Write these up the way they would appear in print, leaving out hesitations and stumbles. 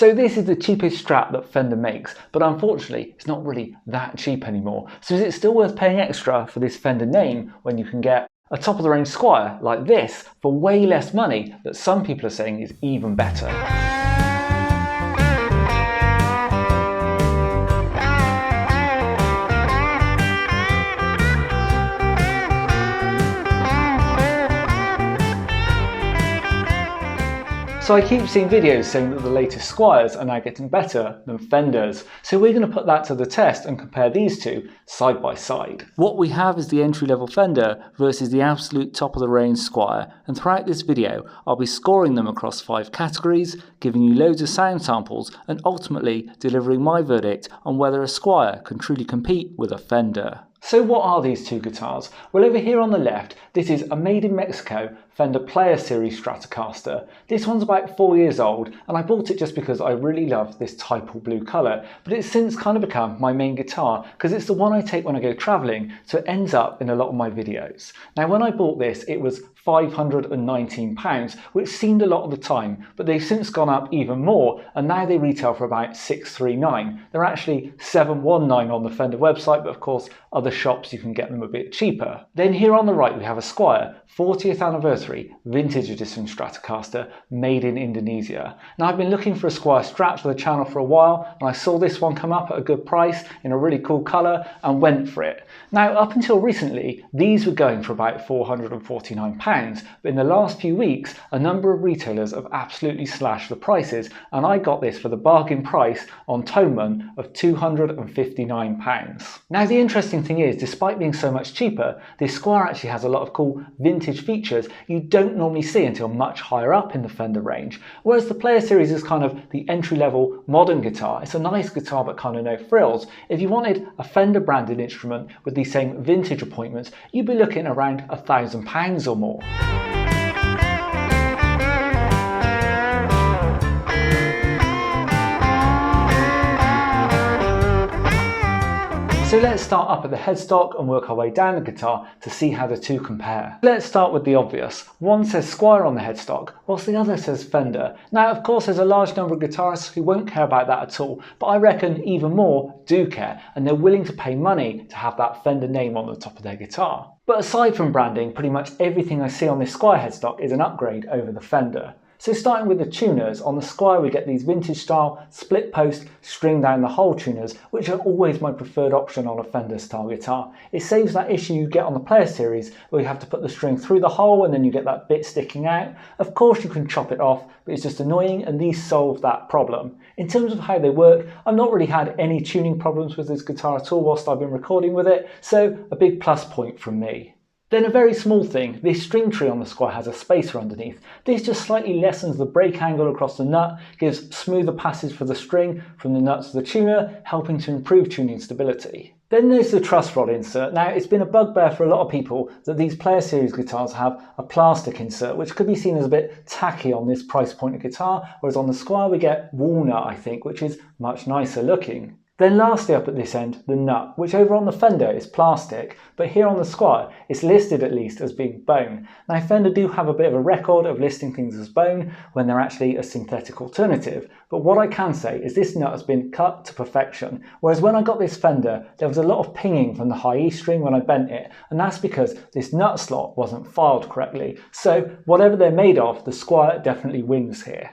So this is the cheapest Strat that Fender makes, but unfortunately it's not really that cheap anymore. So is it still worth paying extra for this Fender name when you can get a top of the range Squier like this for way less money that some people are saying is even better? So I keep seeing videos saying that the latest Squiers are now getting better than Fenders. So we're going to put that to the test and compare these two side by side. What we have is the entry-level Fender versus the absolute top-of-the-range Squier, and throughout this video I'll be scoring them across 5 categories, giving you loads of sound samples and ultimately delivering my verdict on whether a Squier can truly compete with a Fender. So what are these two guitars? Well, over here on the left, this is a made in Mexico Fender Player Series Stratocaster. This one's about 4 years old, and I bought it just because I really love this typal blue colour, but it's since kind of become my main guitar because it's the one I take when I go travelling, so it ends up in a lot of my videos. Now when I bought this, it was £519, which seemed a lot at the time, but they've since gone up even more, and now they retail for about £639. They're actually £719 on the Fender website, but of course other shops you can get them a bit cheaper. Then here on the right we have a Squier 40th anniversary vintage edition Stratocaster made in Indonesia. Now I've been looking for a Squier Strat for the channel for a while, and I saw this one come up at a good price in a really cool colour and went for it. Now up until recently these were going for about £449, but in the last few weeks a number of retailers have absolutely slashed the prices, and I got this for the bargain price on Toneman of £259. Now the interesting thing is, despite being so much cheaper, this Squier actually has a lot of cool vintage features you don't normally see until much higher up in the Fender range, whereas the Player Series is kind of the entry-level modern guitar. It's a nice guitar but kind of no frills. If you wanted a Fender branded instrument with these same vintage appointments, you'd be looking around £1,000 or more. So let's start up at the headstock and work our way down the guitar to see how the two compare. Let's start with the obvious. One says Squier on the headstock, whilst the other says Fender. Now of course there's a large number of guitarists who won't care about that at all, but I reckon even more do care, and they're willing to pay money to have that Fender name on the top of their guitar. But aside from branding, pretty much everything I see on this Squier headstock is an upgrade over the Fender. So starting with the tuners, on the Squier we get these vintage style split post string down the hole tuners, which are always my preferred option on a Fender style guitar. It saves that issue you get on the Player Series where you have to put the string through the hole and then you get that bit sticking out. Of course you can chop it off, but it's just annoying, and these solve that problem. In terms of how they work, I've not really had any tuning problems with this guitar at all whilst I've been recording with it, so a big plus point from me. Then a very small thing, this string tree on the Squier has a spacer underneath. This just slightly lessens the break angle across the nut, gives smoother passage for the string from the nut to the tuner, helping to improve tuning stability. Then there's the truss rod insert. Now it's been a bugbear for a lot of people that these Player Series guitars have a plastic insert, which could be seen as a bit tacky on this price point of guitar, whereas on the Squier we get walnut, I think, which is much nicer looking. Then lastly up at this end, the nut, which over on the Fender is plastic, but here on the Squier it's listed at least as being bone. Now Fender do have a bit of a record of listing things as bone when they're actually a synthetic alternative, but what I can say is this nut has been cut to perfection, whereas when I got this Fender there was a lot of pinging from the high E string when I bent it, and that's because this nut slot wasn't filed correctly. So whatever they're made of, the Squier definitely wins here.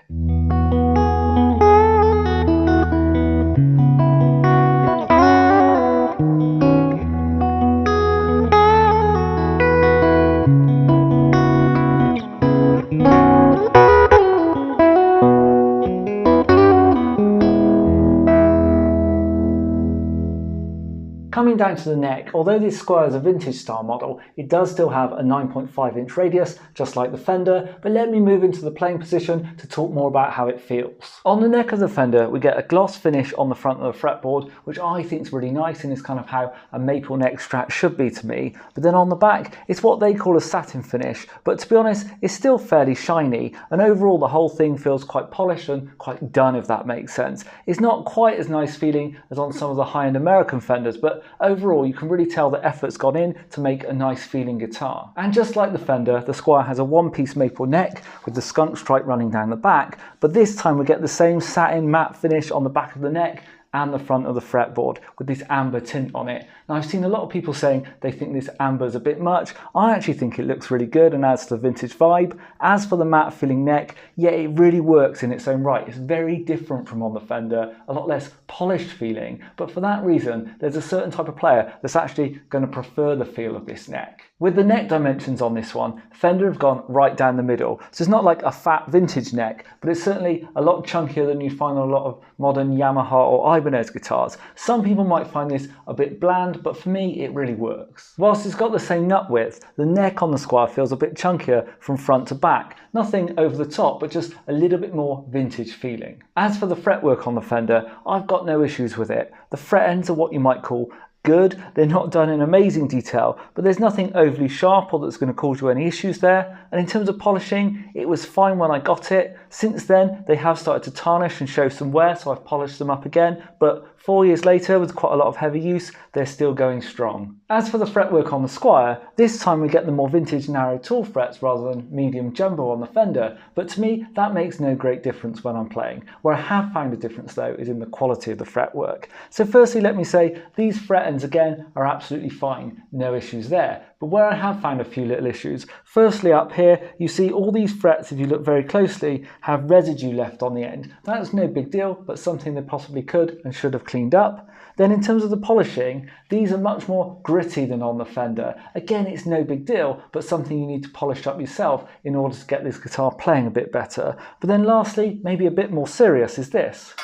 Coming down to the neck, although this Squier is a vintage style model, it does still have a 9.5 inch radius, just like the Fender, but let me move into the playing position to talk more about how it feels. On the neck of the Fender, we get a gloss finish on the front of the fretboard, which I think is really nice and is kind of how a maple neck Strat should be to me. But then on the back, it's what they call a satin finish, but to be honest, it's still fairly shiny, and overall the whole thing feels quite polished and quite done, if that makes sense. It's not quite as nice feeling as on some of the high-end American Fenders, but overall you can really tell the effort's gone in to make a nice feeling guitar. And just like the Fender, the Squier has a one-piece maple neck with the skunk stripe running down the back, but this time we get the same satin matte finish on the back of the neck and the front of the fretboard with this amber tint on it. Now I've seen a lot of people saying they think this amber is a bit much. I actually think it looks really good and adds to the vintage vibe. As for the matte filling neck, yeah, it really works in its own right. It's very different from on the Fender, a lot less polished feeling, but for that reason there's a certain type of player that's actually going to prefer the feel of this neck. With the neck dimensions on this one, Fender have gone right down the middle. So it's not like a fat vintage neck, but it's certainly a lot chunkier than you find on a lot of modern Yamaha or Ibanez guitars. Some people might find this a bit bland, but for me it really works. Whilst it's got the same nut width, the neck on the Squier feels a bit chunkier from front to back. Nothing over the top, but just a little bit more vintage feeling. As for the fretwork on the Fender, I've got no issues with it. The fret ends are what you might call good. They're not done in amazing detail, but there's nothing overly sharp or that's going to cause you any issues there. And in terms of polishing, it was fine when I got it. Since then, they have started to tarnish and show some wear, so I've polished them up again, but 4 years later, with quite a lot of heavy use, they're still going strong. As for the fretwork on the Squier, this time we get the more vintage narrow tall frets rather than medium jumbo on the Fender, but to me that makes no great difference when I'm playing. Where I have found a difference though is in the quality of the fretwork. So firstly, let me say these fret ends again are absolutely fine, no issues there. But where I have found a few little issues, firstly up here you see all these frets, if you look very closely, have residue left on the end. That's no big deal, but something they possibly could and should have cleaned up. Then in terms of the polishing, these are much more gritty than on the Fender. Again, it's no big deal, but something you need to polish up yourself in order to get this guitar playing a bit better. But then lastly, maybe a bit more serious, is this.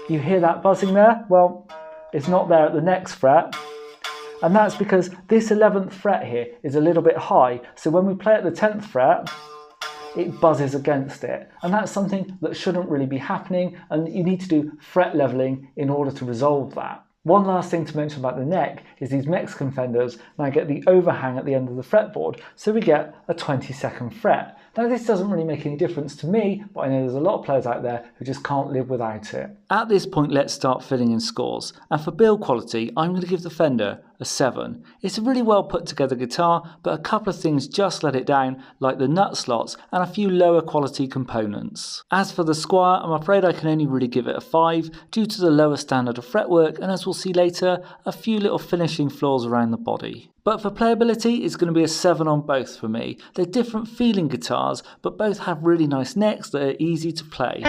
You hear that buzzing there? Well, it's not there at the next fret. And that's because this 11th fret here is a little bit high, so when we play at the 10th fret, it buzzes against it. And that's something that shouldn't really be happening, and you need to do fret leveling in order to resolve that. One last thing to mention about the neck is these Mexican Fenders now get the overhang at the end of the fretboard, so we get a 22nd fret. Now this doesn't really make any difference to me, but I know there's a lot of players out there who just can't live without it. At this point, let's start filling in scores, and for build quality I'm going to give the Fender a 7. It's a really well put together guitar, but a couple of things just let it down, like the nut slots and a few lower quality components. As for the Squier, I'm afraid I can only really give it a 5 due to the lower standard of fretwork, and as we'll see later, a few little finishing flaws around the body. But for playability, it's going to be a 7 on both for me. They're different feeling guitars, but both have really nice necks that are easy to play.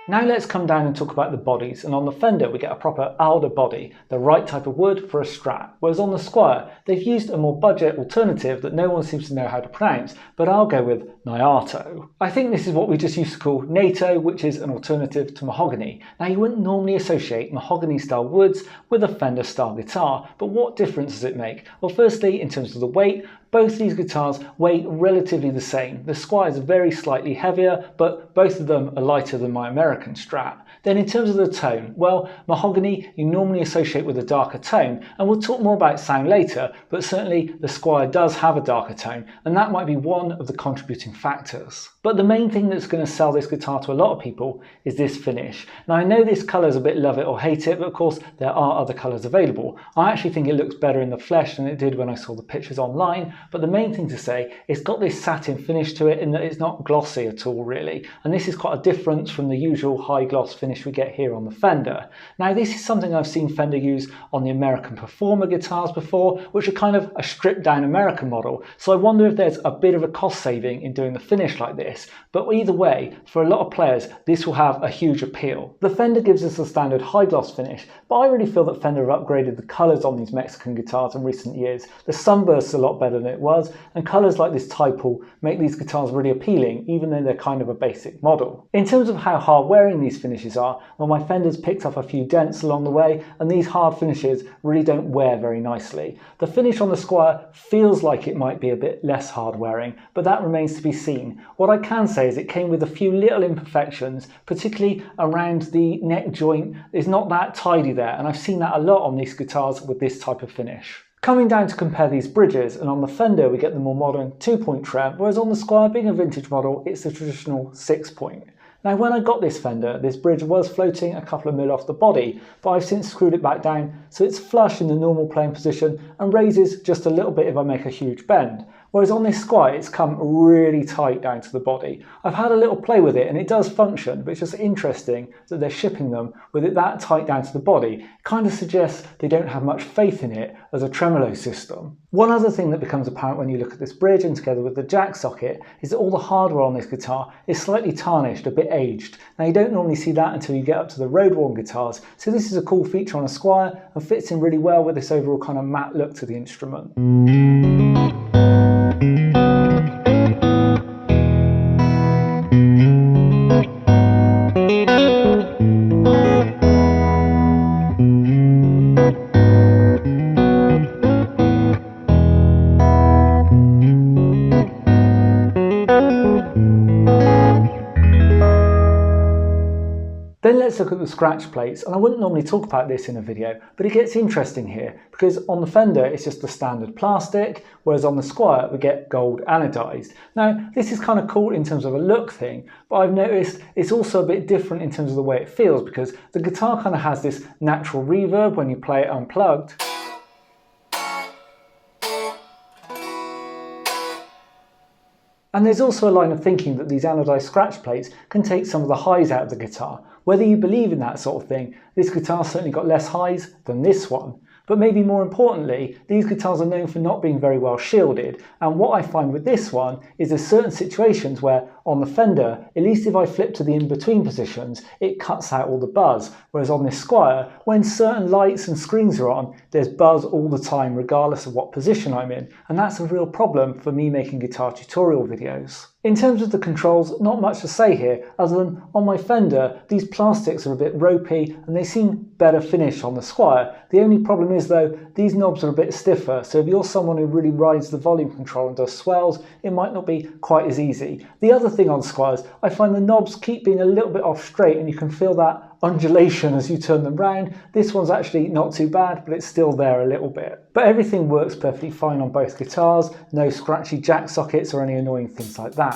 Now let's come down and talk about the bodies, and on the Fender we get a proper alder body, the right type of wood for a Strat, whereas on the Squier they've used a more budget alternative that no one seems to know how to pronounce, but I'll go with Nyato. I think this is what we just used to call NATO, which is an alternative to mahogany. Now you wouldn't normally associate mahogany style woods with a Fender style guitar, but what difference does it make? Well, firstly, in terms of the weight, both these guitars weigh relatively the same. The Squier is very slightly heavier, but both of them are lighter than my American Strat. Then in terms of the tone, well, mahogany you normally associate with a darker tone, and we'll talk more about sound later, but certainly the Squier does have a darker tone, and that might be one of the contributing factors. But the main thing that's going to sell this guitar to a lot of people is this finish. Now I know this colour is a bit love it or hate it, but of course there are other colours available. I actually think it looks better in the flesh than it did when I saw the pictures online, but the main thing to say, it's got this satin finish to it in that it's not glossy at all really, and this is quite a difference from the usual high gloss finish we get here on the Fender. Now this is something I've seen Fender use on the American Performer guitars before, which are kind of a stripped down American model, so I wonder if there's a bit of a cost saving in doing the finish like this, but either way, for a lot of players this will have a huge appeal. The Fender gives us a standard high gloss finish, but I really feel that Fender have upgraded the colours on these Mexican guitars in recent years. The sunburst's a lot better than it was, and colours like this Typal make these guitars really appealing, even though they're kind of a basic model. In terms of how hard wearing these finishes are, well, my Fender's picked up a few dents along the way, and these hard finishes really don't wear very nicely. The finish on the Squier feels like it might be a bit less hard wearing, but that remains to be seen. What I can say is it came with a few little imperfections, particularly around the neck joint is not that tidy there, and I've seen that a lot on these guitars with this type of finish. Coming down to compare these bridges, and on the Fender we get the more modern 2-point trem, whereas on the Squier, being a vintage model, it's the traditional 6-point. Now when I got this Fender, this bridge was floating a couple of mil off the body, but I've since screwed it back down so it's flush in the normal playing position and raises just a little bit if I make a huge bend. Whereas on this Squier, it's come really tight down to the body. I've had a little play with it and it does function, but it's just interesting that they're shipping them with it that tight down to the body. It kind of suggests they don't have much faith in it as a tremolo system. One other thing that becomes apparent when you look at this bridge and together with the jack socket is that all the hardware on this guitar is slightly tarnished, a bit aged. Now you don't normally see that until you get up to the road-worn guitars, so this is a cool feature on a Squier and fits in really well with this overall kind of matte look to the instrument. Then let's look at the scratch plates, and I wouldn't normally talk about this in a video, but it gets interesting here because on the Fender it's just the standard plastic, whereas on the Squier we get gold anodized. Now this is kind of cool in terms of a look thing, but I've noticed it's also a bit different in terms of the way it feels because the guitar kind of has this natural reverb when you play it unplugged. And there's also a line of thinking that these anodized scratch plates can take some of the highs out of the guitar. Whether you believe in that sort of thing, this guitar certainly got less highs than this one. But maybe more importantly, these guitars are known for not being very well shielded, and what I find with this one is there's certain situations where on the Fender, at least if I flip to the in-between positions, it cuts out all the buzz, whereas on this Squier, when certain lights and screens are on, there's buzz all the time regardless of what position I'm in, and that's a real problem for me making guitar tutorial videos. In terms of the controls, not much to say here, other than on my Fender, these plastics are a bit ropey and they seem better finished on the Squier. The only problem is though, these knobs are a bit stiffer, so if you're someone who really rides the volume control and does swells, it might not be quite as easy. The other thing on Squiers, I find the knobs keep being a little bit off straight and you can feel that undulation as you turn them round. This one's actually not too bad, but it's still there a little bit. But everything works perfectly fine on both guitars, no scratchy jack sockets or any annoying things like that.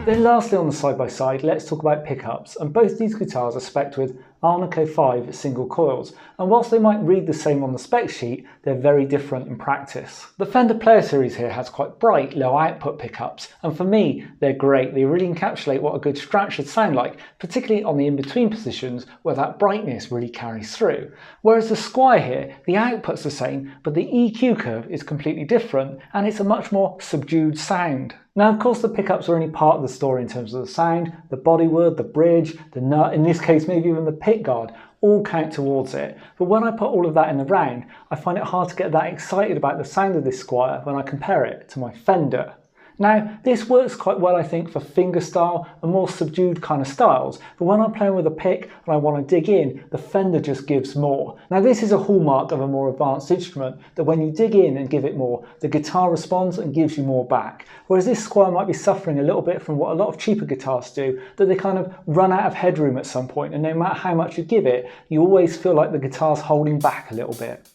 Then lastly on the side-by-side, let's talk about pickups, and both these guitars are spec'd with Arnica 5 single coils, and whilst they might read the same on the spec sheet, they're very different in practice. The Fender Player Series here has quite bright, low output pickups, and for me, they're great. They really encapsulate what a good Strat should sound like, particularly on the in-between positions where that brightness really carries through. Whereas the Squier here, the output's the same, but the EQ curve is completely different, and it's a much more subdued sound. Now, of course, the pickups are only part of the story in terms of the sound, the bodywork, the bridge, the nut, in this case, maybe even the pick guard, all count towards it. But when I put all of that in the round, I find it hard to get that excited about the sound of this Squier when I compare it to my Fender. Now, this works quite well, I think, for fingerstyle and more subdued kind of styles, but when I'm playing with a pick and I want to dig in, the Fender just gives more. Now, this is a hallmark of a more advanced instrument, that when you dig in and give it more, the guitar responds and gives you more back. Whereas this Squier might be suffering a little bit from what a lot of cheaper guitars do, that they kind of run out of headroom at some point, and no matter how much you give it, you always feel like the guitar's holding back a little bit.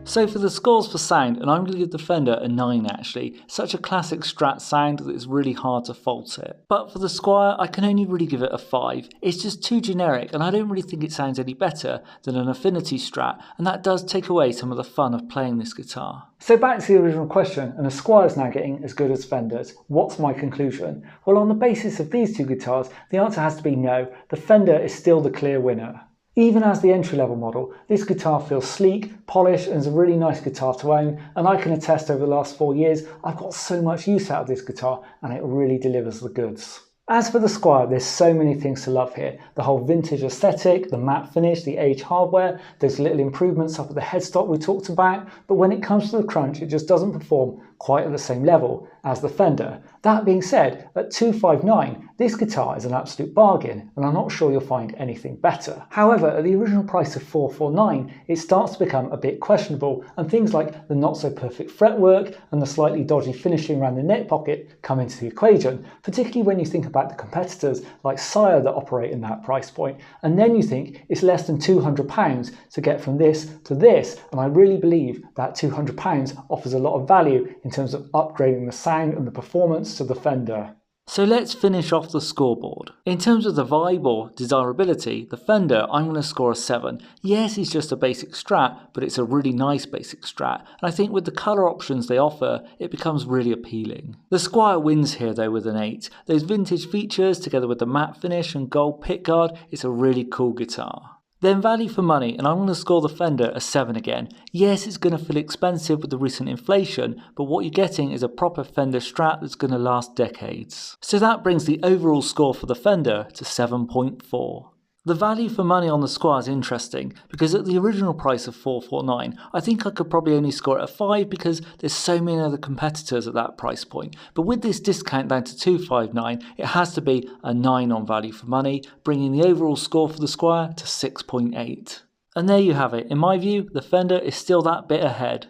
So for the scores for sound, and I'm going to give the Fender a 9 actually. Such a classic Strat sound that it's really hard to fault it. But for the Squier, I can only really give it a 5. It's just too generic, and I don't really think it sounds any better than an Affinity Strat, and that does take away some of the fun of playing this guitar. So back to the original question, and the Squier's now getting as good as Fender's. What's my conclusion? Well, on the basis of these two guitars, the answer has to be no. The Fender is still the clear winner. Even as the entry-level model, this guitar feels sleek, polished, and is a really nice guitar to own, and I can attest over the last 4 years, I've got so much use out of this guitar, and it really delivers the goods. As for the Squier, there's so many things to love here. The whole vintage aesthetic, the matte finish, the aged hardware, those little improvements up at the headstock we talked about, but when it comes to the crunch, it just doesn't perform quite at the same level as the Fender. That being said, at $259, this guitar is an absolute bargain, and I'm not sure you'll find anything better. However, at the original price of $449, it starts to become a bit questionable, and things like the not so perfect fretwork and the slightly dodgy finishing around the neck pocket come into the equation, particularly when you think about the competitors like Squier that operate in that price point, and then you think it's less than £200 to get from this to this, and I really believe that £200 offers a lot of value in terms of upgrading the sound and the performance to the Fender. So let's finish off the scoreboard. In terms of the vibe or desirability, the Fender, I'm going to score a 7. Yes, it's just a basic Strat, but it's a really nice basic Strat, and I think with the colour options they offer, it becomes really appealing. The Squier wins here though with an 8. Those vintage features together with the matte finish and gold pickguard, it's a really cool guitar. Then value for money, and I'm going to score the Fender a 7 again. Yes, it's going to feel expensive with the recent inflation, but what you're getting is a proper Fender Strat that's going to last decades. So that brings the overall score for the Fender to 7.4. The value for money on the Squier is interesting, because at the original price of $449, I think I could probably only score it a 5 because there's so many other competitors at that price point. But with this discount down to $259, it has to be a 9 on value for money, bringing the overall score for the Squier to 6.8. And there you have it. In my view, the Fender is still that bit ahead.